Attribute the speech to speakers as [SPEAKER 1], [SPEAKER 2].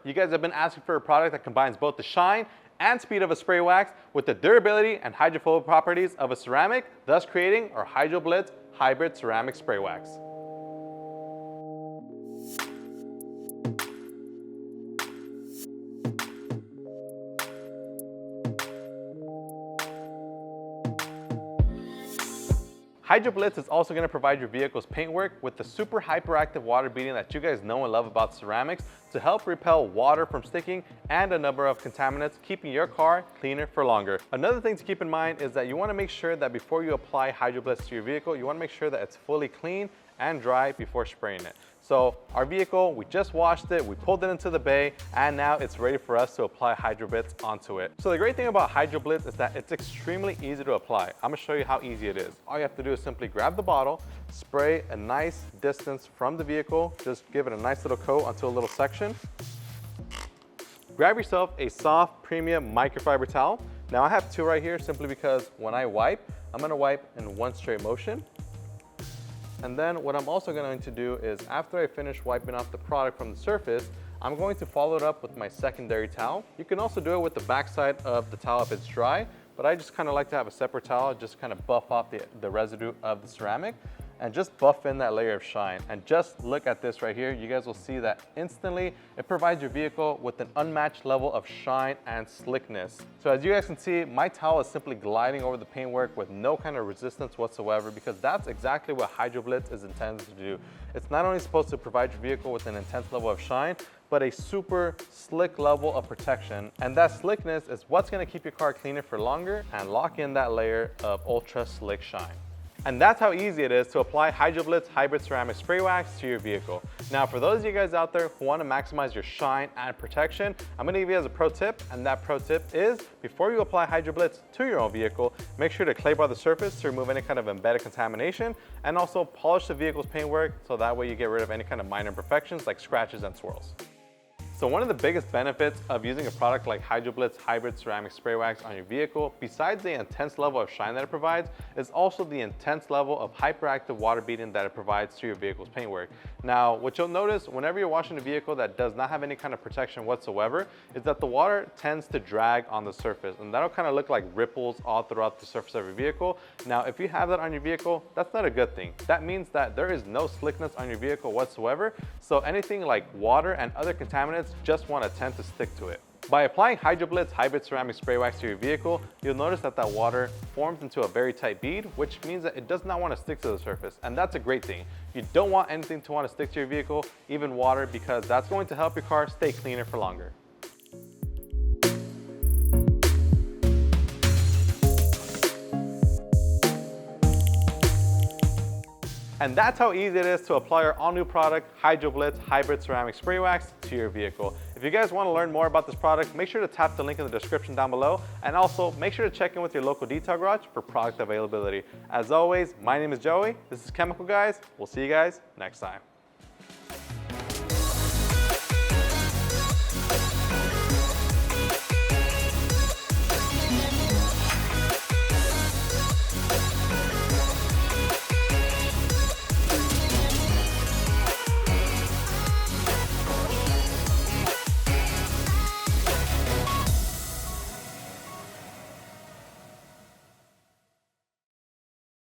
[SPEAKER 1] you guys have been asking for a product that combines both the shine and speed of a spray wax with the durability and hydrophobic properties of a ceramic, thus creating our HydroBlitz hybrid ceramic spray wax. HydroBlitz is also going to provide your vehicle's paintwork with the super hyperactive water beading that you guys know and love about ceramics to help repel water from sticking and a number of contaminants, keeping your car cleaner for longer. Another thing to keep in mind is that you want to make sure that before you apply HydroBlitz to your vehicle, you want to make sure that it's fully clean and dry before spraying it. So our vehicle, we just washed it, we pulled it into the bay, and now it's ready for us to apply HydroBlitz onto it. So the great thing about HydroBlitz is that it's extremely easy to apply. I'm gonna show you how easy it is. All you have to do is simply grab the bottle, spray a nice distance from the vehicle, just give it a nice little coat onto a little section. Grab yourself a soft premium microfiber towel. Now I have two right here simply because when I wipe, I'm gonna wipe in one straight motion. And then what I'm also going to do is after I finish wiping off the product from the surface, I'm going to follow it up with my secondary towel. You can also do it with the backside of the towel if it's dry, but I just kind of like to have a separate towel, just kind of buff off the residue of the ceramic and just buff in that layer of shine. And just look at this right here. You guys will see that instantly it provides your vehicle with an unmatched level of shine and slickness. So as you guys can see, my towel is simply gliding over the paintwork with no kind of resistance whatsoever, because that's exactly what HydroBlitz is intended to do. It's not only supposed to provide your vehicle with an intense level of shine, but a super slick level of protection. And that slickness is what's gonna keep your car cleaner for longer and lock in that layer of ultra slick shine. And that's how easy it is to apply HydroBlitz hybrid ceramic spray wax to your vehicle. Now, for those of you guys out there who want to maximize your shine and protection, I'm going to give you guys a pro tip, and that pro tip is before you apply HydroBlitz to your own vehicle, make sure to clay bar the surface to remove any kind of embedded contamination, and also polish the vehicle's paintwork so that way you get rid of any kind of minor imperfections like scratches and swirls. So one of the biggest benefits of using a product like HydroBlitz hybrid ceramic spray wax on your vehicle, besides the intense level of shine that it provides, is also the intense level of hyperactive water beading that it provides to your vehicle's paintwork. Now, what you'll notice whenever you're washing a vehicle that does not have any kind of protection whatsoever is that the water tends to drag on the surface, and that'll kind of look like ripples all throughout the surface of your vehicle. Now, if you have that on your vehicle, that's not a good thing. That means that there is no slickness on your vehicle whatsoever, so anything like water and other contaminants just want to tend to stick to it. By applying HydroBlitz hybrid ceramic spray wax to your vehicle, you'll notice that that water forms into a very tight bead, which means that it does not want to stick to the surface, and that's a great thing. You don't want anything to want to stick to your vehicle, even water, because that's going to help your car stay cleaner for longer. And that's how easy it is to apply our all-new product, HydroBlitz hybrid ceramic spray wax, to your vehicle. If you guys want to learn more about this product, make sure to tap the link in the description down below, and also make sure to check in with your local detail garage for product availability. As always, my name is Joey, this is Chemical Guys. We'll see you guys next time.